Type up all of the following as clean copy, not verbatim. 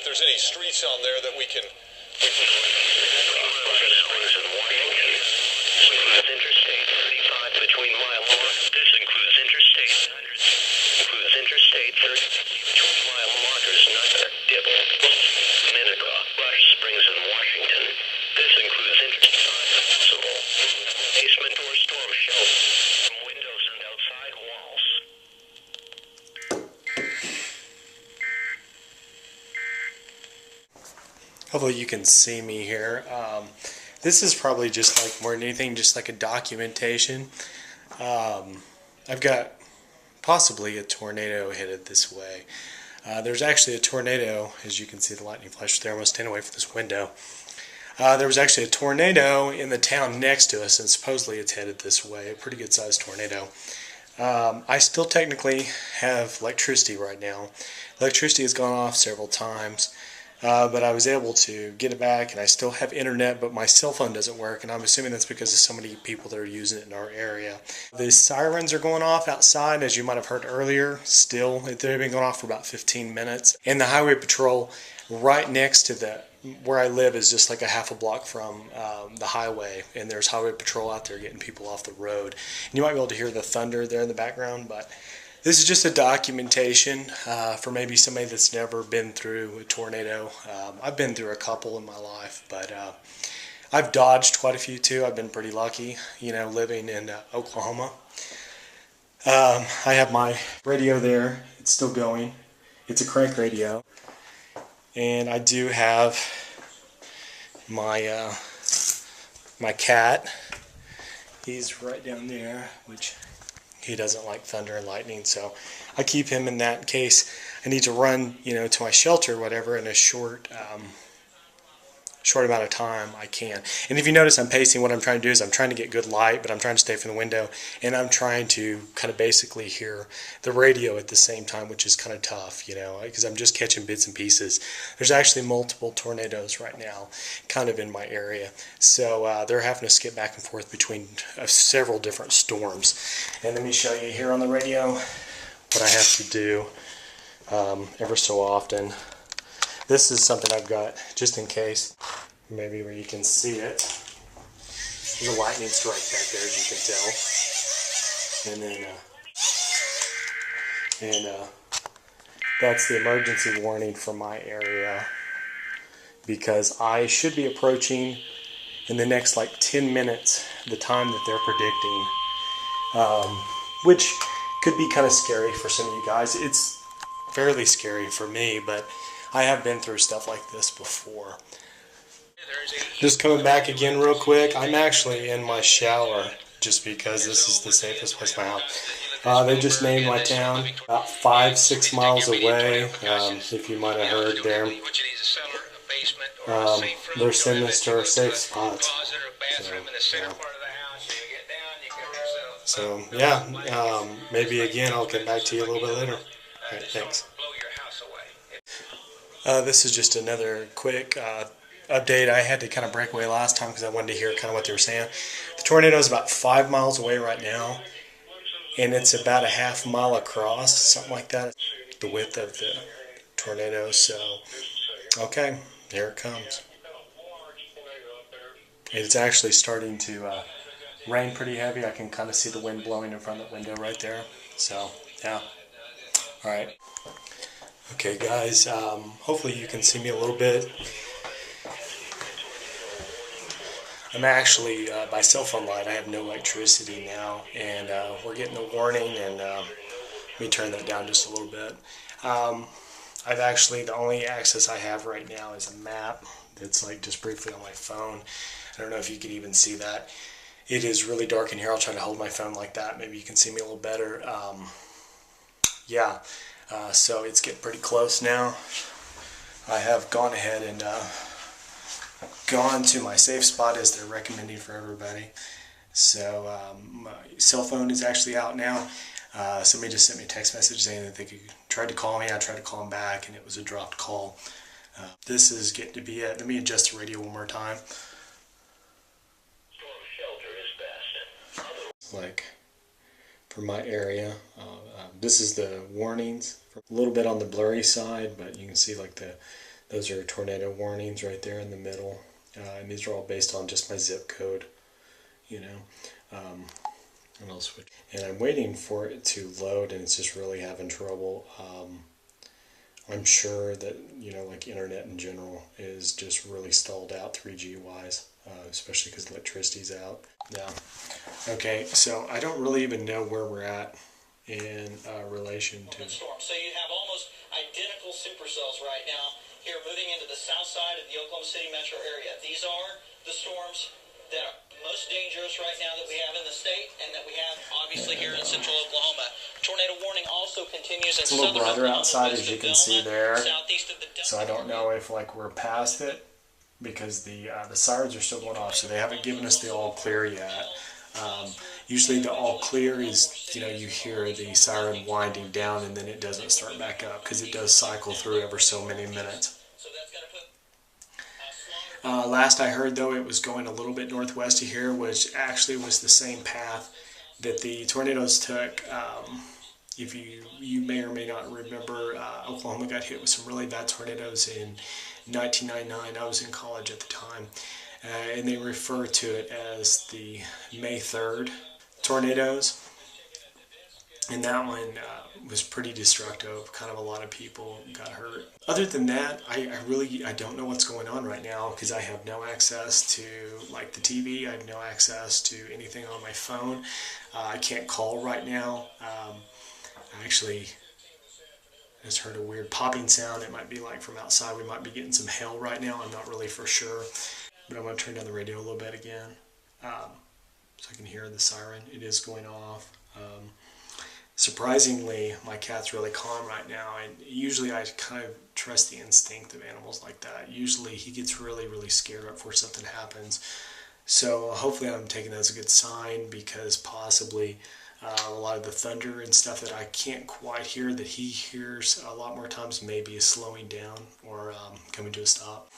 there's any streets on there that we can Interstate 35 between mile markers. This includes Interstate 100. Includes Interstate 30 between mile markers. Dip. Minnetonka, Rush Springs, and Washington. This includes Interstate possible. Basement or storm shelter from windows and outside walls. Hopefully you can see me here. This is probably just like more than anything, just like a documentation. I've got possibly a tornado headed this way. There's actually a tornado, as you can see the lightning flash there. I'm going to stand away from this window. There was actually a tornado in the town next to us, and supposedly it's headed this way. A pretty good sized tornado. I still technically have electricity right now. Electricity has gone off several times. But I was able to get it back, and I still have internet, but my cell phone doesn't work, and I'm assuming that's because of so many people that are using it in our area. The sirens are going off outside, as you might have heard earlier. Still, they've been going off for about 15 minutes. And the highway patrol right next to where I live is just like a half a block from the highway, and there's highway patrol out there getting people off the road. And you might be able to hear the thunder there in the background, but this is just a documentation for maybe somebody that's never been through a tornado. I've been through a couple in my life, but I've dodged quite a few too. I've been pretty lucky, living in Oklahoma. I have my radio there. It's still going. It's a crank radio. And I do have my my cat. He's right down there, which he doesn't like thunder and lightning, so I keep him in that in case I need to run, to my shelter or whatever in a short amount of time. I can. And if you notice, I'm pacing. What I'm trying to do is I'm trying to get good light, but I'm trying to stay from the window, and I'm trying to kind of basically hear the radio at the same time, which is kind of tough, because I'm just catching bits and pieces. There's actually multiple tornadoes right now kind of in my area, so they're having to skip back and forth between several different storms. And let me show you here on the radio what I have to do ever so often. This is something I've got just in case, maybe where you can see it. There's a lightning strike back there, as you can tell. And then, that's the emergency warning for my area, because I should be approaching in the next 10 minutes the time that they're predicting, which could be kind of scary for some of you guys. It's fairly scary for me, but I have been through stuff like this before. Just coming back again real quick. I'm actually in my shower just because this is the safest place in my house. They just named my town about 5-6 miles away. If you might have heard there. They're sending us to our safe spots. So yeah, maybe again I'll get back to you a little bit later. Alright, thanks. This is just another quick update. I had to kind of break away last time because I wanted to hear kind of what they were saying. The tornado is about 5 miles away right now, and it's about a half mile across, something like that, the width of the tornado. So, okay, here it comes. It's actually starting to rain pretty heavy. I can kind of see the wind blowing in front of the window right there. So, yeah. All right. Okay, guys, hopefully you can see me a little bit. I'm actually, by cell phone light, I have no electricity now, and we're getting a warning, and let me turn that down just a little bit. I've actually, the only access I have right now is a map that's just briefly on my phone. I don't know if you can even see that. It is really dark in here. I'll try to hold my phone like that. Maybe you can see me a little better. Yeah. So it's getting pretty close now. I have gone ahead and gone to my safe spot as they're recommending for everybody. So my cell phone is actually out now. Somebody just sent me a text message saying that they tried to call me. I tried to call them back, and it was a dropped call. This is getting to be it. Let me adjust the radio one more time. For my area, this is the warnings. A little bit on the blurry side, but you can see the Those are tornado warnings right there in the middle. And these are all based on just my zip code, you know. And I'll switch. And I'm waiting for it to load, and it's just really having trouble. I'm sure that, you know, like internet in general is just really stalled out 3G wise, especially because electricity's out. Yeah. Okay, so I don't really even know where we're at in relation to storm. So you have almost identical supercells right now here moving into the south side of the Oklahoma City metro area. These are the storms that are most dangerous right now that we have in the state, and that we have obviously here in central Oklahoma. Tornado warning also continues in it's a little southern brighter Oklahoma, outside, west as you of can see Velma, there. southeast of the Delta. So I don't know if like we're past it, because the sirens are still going off, so they haven't given us the all clear yet. Usually the all clear is, you know, you hear the siren winding down and then it doesn't start back up, because it does cycle through ever so many minutes. So that's going to put Last I heard, though, it was going a little bit northwest of here, which actually was the same path that the tornadoes took. If you may or may not remember, Oklahoma got hit with some really bad tornadoes in 1999. I was in college at the time, and they refer to it as the May 3rd tornadoes. And that one was pretty destructive. Kind of a lot of people got hurt. Other than that, I don't know what's going on right now, because I have no access to like the TV. I have no access to anything on my phone. I can't call right now. I actually just heard a weird popping sound. It might be like from outside. We might be getting some hail right now. I'm not really for sure. But I'm going to turn down the radio a little bit again, so I can hear the siren. It is going off. Surprisingly, my cat's really calm right now, and usually I kind of trust the instinct of animals like that. Usually he gets really, really scared right before something happens. So hopefully I'm taking that as a good sign, because possibly a lot of the thunder and stuff that I can't quite hear, that he hears a lot more times, maybe is slowing down or coming to a stop.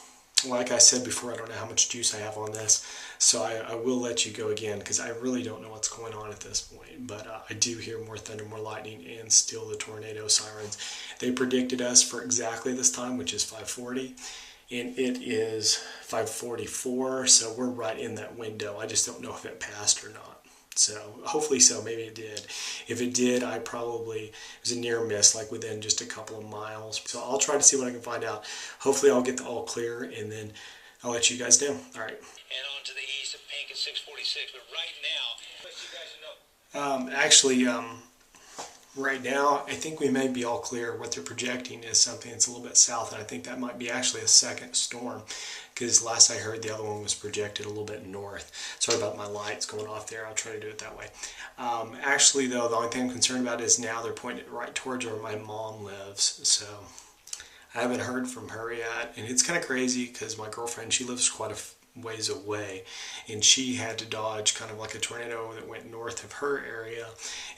Like I said before, I don't know how much juice I have on this, so I will let you go again, because I really don't know what's going on at this point. But I do hear more thunder, more lightning, and still the tornado sirens. They predicted us for exactly this time, which is 5:40, and it is 5:44, so we're right in that window. I just don't know if it passed or not. So hopefully so. Maybe it did. If it did, it was a near miss, like within just a couple of miles. So I'll try to see what I can find out. Hopefully I'll get the all clear, and then I'll let you guys know. All right. and on to the east of Pink at 646. But right now, let you guys know. Actually, right now, I think we may be all clear. What they're projecting is something that's a little bit south, and I think that might be actually a second storm, because last I heard the other one was projected a little bit north. Sorry about my lights going off there. I'll try to do it that way. Actually, though, the only thing I'm concerned about is now they're pointing it right towards where my mom lives. So I haven't heard from her yet, and it's kind of crazy, because my girlfriend, she lives quite a ways away, and she had to dodge kind of like a tornado that went north of her area.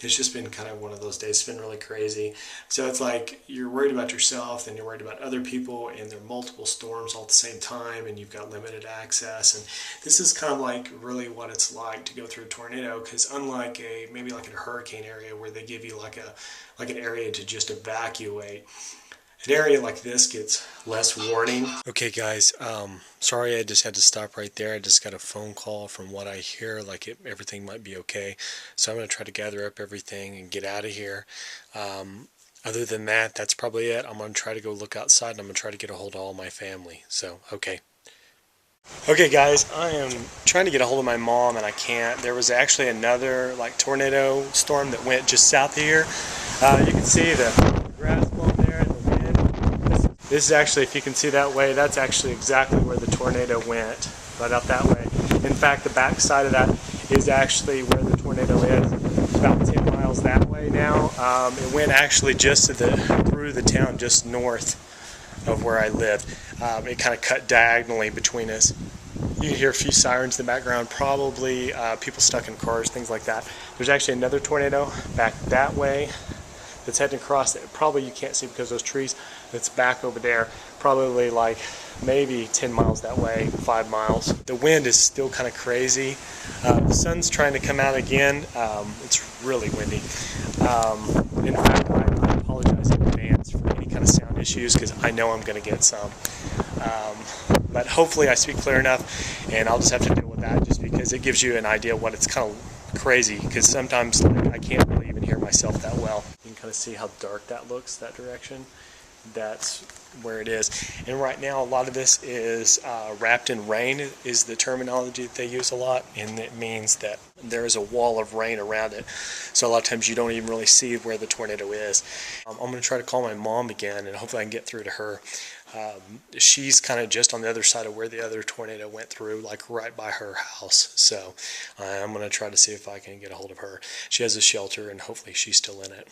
It's just been kind of one of those days. It's been really crazy. So it's like you're worried about yourself, and you're worried about other people, and there are multiple storms all at the same time, and you've got limited access. And this is kind of like really what it's like to go through a tornado, because unlike maybe like a hurricane area where they give you like an area to just evacuate, an area like this gets less warning. Okay guys, sorry I just had to stop right there. I just got a phone call. From what I hear, like everything might be okay. So I'm going to try to gather up everything and get out of here. Other than that, that's probably it. I'm going to try to go look outside, and I'm going to try to get a hold of all my family. So, okay. Okay guys, I am trying to get a hold of my mom, and I can't. There was actually another like tornado storm that went just south of here. You can see the grass blowing there and the wind. This is actually, if you can see that way, that's actually exactly where the tornado went, right out that way. In fact, the back side of that is actually where the tornado is. It's about 10 miles that way now. It went actually just through the town just north of where I live. It kind of cut diagonally between us. You can hear a few sirens in the background, probably people stuck in cars, things like that. There's actually another tornado back that way that's heading across it. Probably you can't see because of those trees. That's back over there, probably like maybe 10 miles that way, 5 miles. The wind is still kind of crazy. The sun's trying to come out again. It's really windy. In fact, I apologize in advance for any kind of sound issues, because I know I'm going to get some. But hopefully I speak clear enough, and I'll just have to deal with that just because it gives you an idea of what it's kind of crazy, because sometimes I can't really even hear myself that well. You can kind of see how dark that looks, that direction. That's where it is. And right now a lot of this is wrapped in rain is the terminology that they use a lot, and it means that there is a wall of rain around it, so a lot of times you don't even really see where the tornado is. I'm going to try to call my mom again, and hopefully I can get through to her. She's kind of just on the other side of where the other tornado went through, like right by her house, so I'm going to try to see if I can get a hold of her. She has a shelter, and hopefully she's still in it,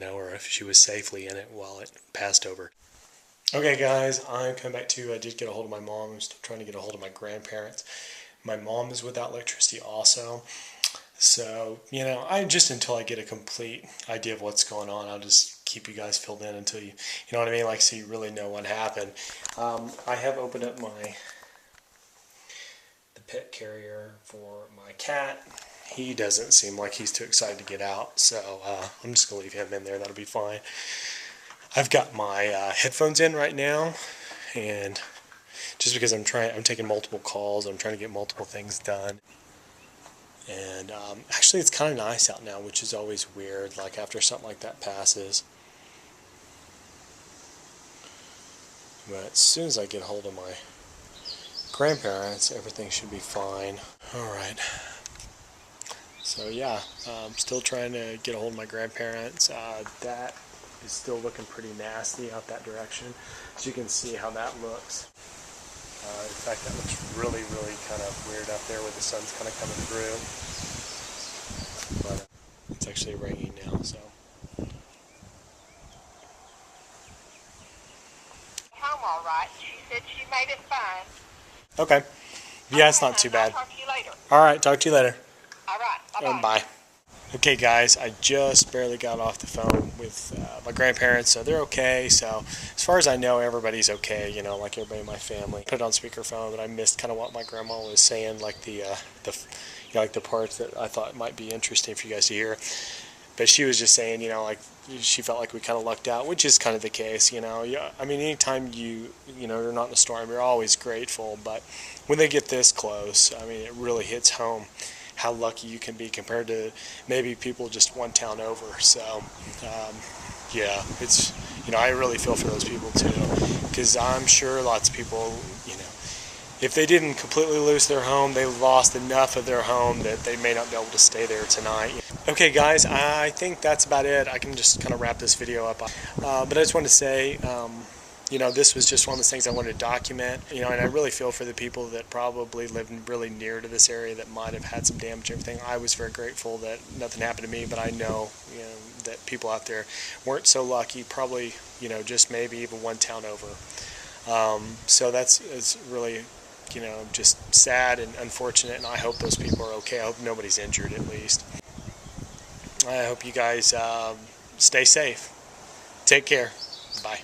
or if she was safely in it while it passed over. Okay guys, I'm coming back to, I did get a hold of my mom. I'm still trying to get a hold of my grandparents. My mom is without electricity also. So, I just, until I get a complete idea of what's going on, I'll just keep you guys filled in until you know what I mean? Like, so you really know what happened. I have opened up the pet carrier for my cat. He doesn't seem like he's too excited to get out, so I'm just going to leave him in there. That'll be fine. I've got my headphones in right now, and just because I'm taking multiple calls, I'm trying to get multiple things done. And actually it's kind of nice out now, which is always weird, like after something like that passes. But as soon as I get hold of my grandparents, everything should be fine. Alright. So yeah, I'm still trying to get a hold of my grandparents. That is still looking pretty nasty out that direction. So you can see how that looks. In fact, that looks really, really kind of weird out there where the sun's kind of coming through. But it's actually raining now, so. Home all right. She said she made it fine. Okay. Yeah, it's not too bad. I'll talk to you later. All right, talk to you later. All right. Bye-bye. Bye. Okay guys, I just barely got off the phone with my grandparents, so they're okay. So as far as I know, everybody's okay, like everybody in my family. Put it on speakerphone, but I missed kind of what my grandma was saying, like the parts that I thought might be interesting for you guys to hear. But she was just saying, like she felt like we kind of lucked out, which is kind of the case, Yeah, I mean, anytime you're not in a storm, you're always grateful. But when they get this close, I mean, it really hits home how lucky you can be compared to maybe people just one town over. So, yeah, it's, I really feel for those people too, because I'm sure lots of people, if they didn't completely lose their home, they lost enough of their home that they may not be able to stay there tonight. Okay guys, I think that's about it. I can just kind of wrap this video up. But I just wanted to say, this was just one of those things I wanted to document, and I really feel for the people that probably live really near to this area that might have had some damage and everything. I was very grateful that nothing happened to me, but I know, that people out there weren't so lucky, probably, just maybe even one town over. So it's really, just sad and unfortunate, and I hope those people are okay. I hope nobody's injured at least. I hope you guys stay safe. Take care. Bye.